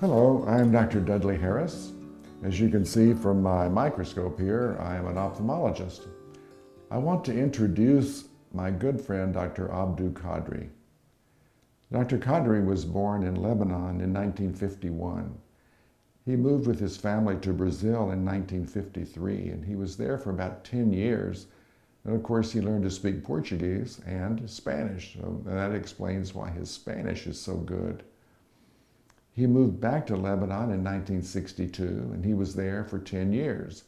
Hello, I'm Dr. Dudley Harris. As you can see from my microscope here, I am an ophthalmologist. I want to introduce my good friend, Dr. Abdu Kadri. Dr. Kadri was born in Lebanon in 1951. He moved with his family to Brazil in 1953, and he was there for about 10 years. And of course, he learned to speak Portuguese and Spanish, so that explains why his Spanish is so good. He moved back to Lebanon in 1962, and he was there for 10 years.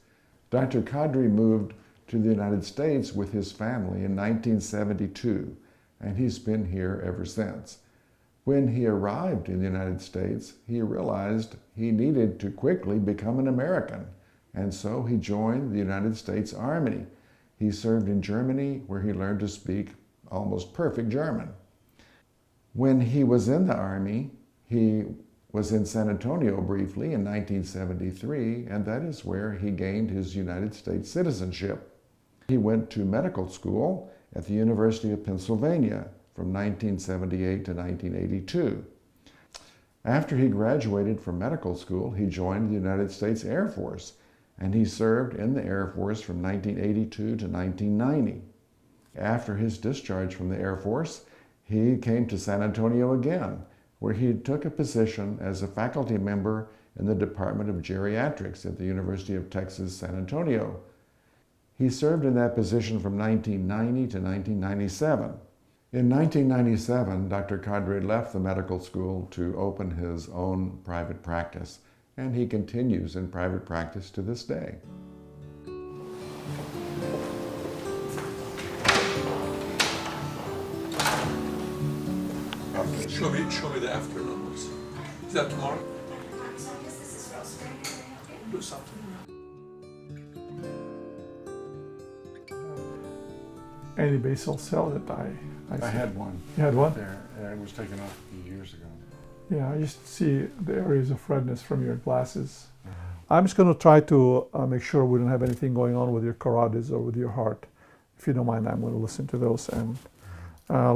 Dr. Kadri moved to the United States with his family in 1972, and he's been here ever since. When he arrived in the United States, he realized he needed to quickly become an American, and so he joined the United States Army. He served in Germany, where he learned to speak almost perfect German. When he was in the Army, he was in San Antonio briefly in 1973, and that is where he gained his United States citizenship. He went to medical school at the University of Pennsylvania from 1978 to 1982. After he graduated from medical school, he joined the United States Air Force, and he served in the Air Force from 1982 to 1990. After his discharge from the Air Force, he came to San Antonio again, where he took a position as a faculty member in the Department of Geriatrics at the University of Texas, San Antonio. He served in that position from 1990 to 1997. In 1997, Dr. Kadri left the medical school to open his own private practice, and he continues in private practice to this day. Show me the afternoon. Is that tomorrow? Do something. Antibasal cell that I had one. You had one? There, it was taken off a few years ago. Yeah, I used to see the areas of redness from your glasses. I'm just going to try to make sure we don't have anything going on with your carotids or with your heart. If you don't mind, I'm going to listen to those and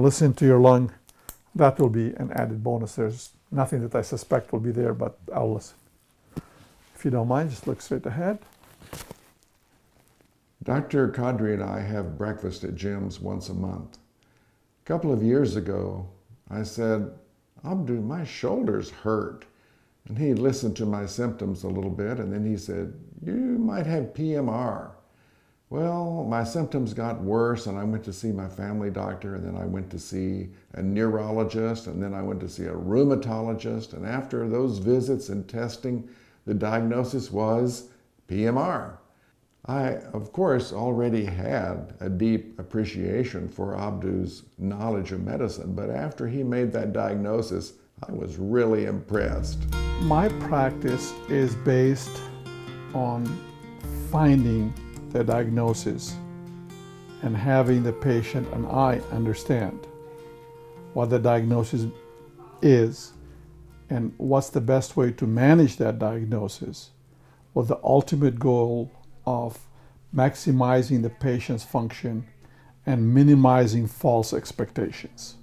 listen to your lung. That will be an added bonus. There's nothing that I suspect will be there, but I'll listen. If you don't mind, just look straight ahead. Dr. Kadri and I have breakfast at Jim's once a month. A couple of years ago, I said, Abdu, my shoulders hurt. And he listened to my symptoms a little bit, and then he said, you might have PMR. Well, my symptoms got worse, and I went to see my family doctor, and then I went to see a neurologist, and then I went to see a rheumatologist. And after those visits and testing, the diagnosis was PMR. I, of course, already had a deep appreciation for Abdu's knowledge of medicine, but after he made that diagnosis, I was really impressed. My practice is based on finding the diagnosis and having the patient and I understand what the diagnosis is and what's the best way to manage that diagnosis, with the ultimate goal of maximizing the patient's function and minimizing false expectations.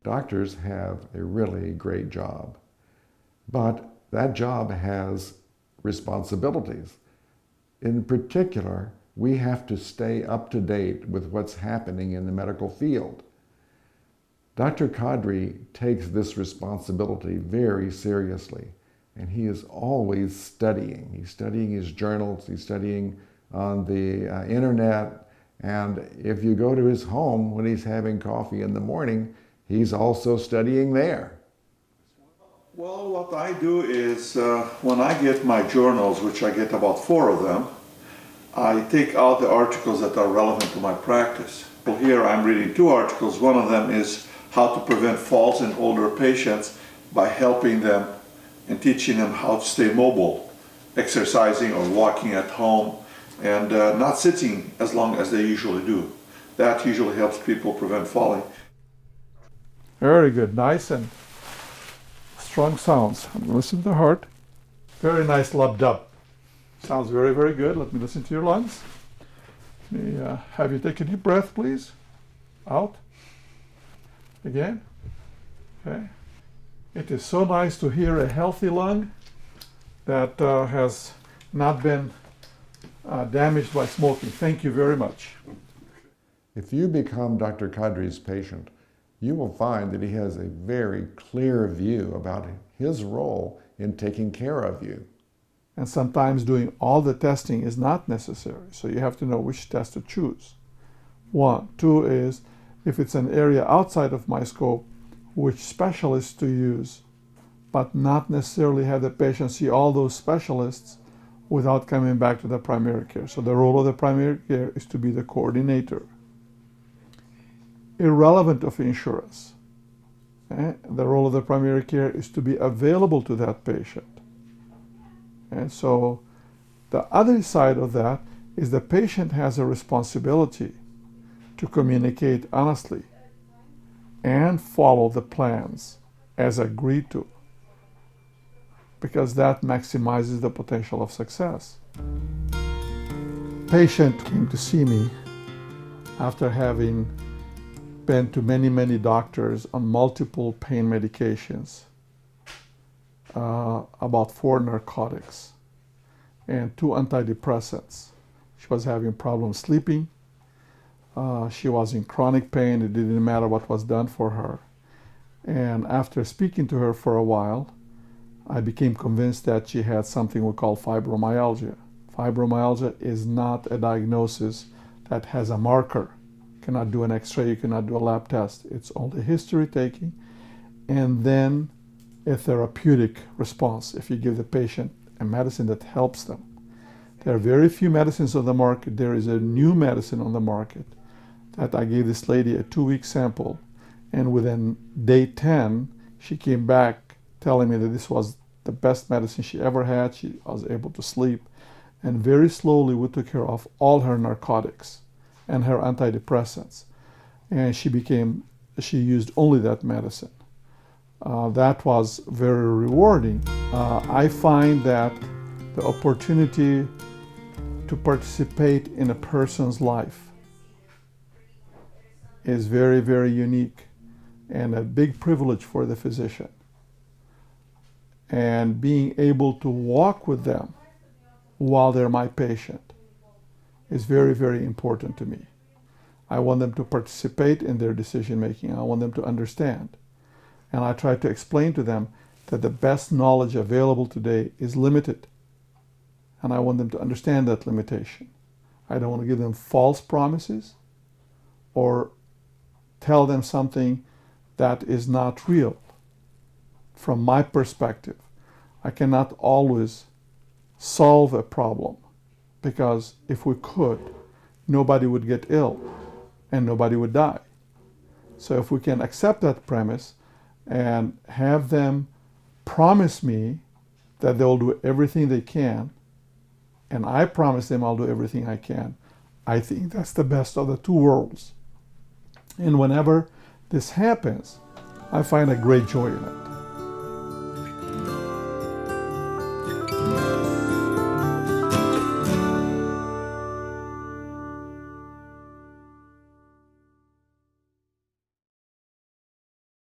Doctors have a really great job, but that job has responsibilities. In particular, we have to stay up to date with what's happening in the medical field. Dr. Kadri takes this responsibility very seriously, and he is always studying. He's studying his journals, he's studying on the internet, and if you go to his home when he's having coffee in the morning, he's also studying there. Well, what I do is when I get my journals, which I get about 4 of them, I take out the articles that are relevant to my practice. Well, here I'm reading 2 articles. One of them is how to prevent falls in older patients by helping them and teaching them how to stay mobile, exercising or walking at home, and not sitting as long as they usually do. That usually helps people prevent falling. Very good, nice and strong sounds. I'm going to listen to the heart. Very nice lub-dub. Sounds very, very good. Let me listen to your lungs. Let me have you take a deep breath, please. Out. Again. Okay. It is so nice to hear a healthy lung that has not been damaged by smoking. Thank you very much. If you become Dr. Kadri's patient, you will find that he has a very clear view about his role in taking care of you. And sometimes doing all the testing is not necessary, so you have to know which test to choose. One. Two is, if it's an area outside of my scope, which specialists to use, but not necessarily have the patient see all those specialists without coming back to the primary care. So the role of the primary care is to be the coordinator. Irrelevant of insurance. The role of the primary care is to be available to that patient. And so the other side of that is the patient has a responsibility to communicate honestly and follow the plans as agreed to, because that maximizes the potential of success. Patient came to see me after having been to many doctors on multiple pain medications, about 4 narcotics and 2 antidepressants. She was having problems sleeping. She was in chronic pain. It didn't matter what was done for her. And after speaking to her for a while, I became convinced that she had something we call fibromyalgia. Fibromyalgia is not a diagnosis that has a marker. You cannot do an x-ray, you cannot do a lab test. It's only history taking and then a therapeutic response if you give the patient a medicine that helps them. There are very few medicines on the market. There is a new medicine on the market that I gave this lady a 2-week sample, and within day 10, she came back telling me that this was the best medicine she ever had. She was able to sleep, and very slowly we took her off all her narcotics and her antidepressants, and she used only that medicine. That was very rewarding. I find that the opportunity to participate in a person's life is very unique and a big privilege for the physician. And being able to walk with them while they're my patient is very important to me. I want them to participate in their decision making. I want them to understand. And I try to explain to them that the best knowledge available today is limited. And I want them to understand that limitation. I don't want to give them false promises or tell them something that is not real. From my perspective, I cannot always solve a problem, because if we could, nobody would get ill and nobody would die. So if we can accept that premise and have them promise me that they'll do everything they can, and I promise them I'll do everything I can, I think that's the best of the two worlds. And whenever this happens, I find a great joy in it.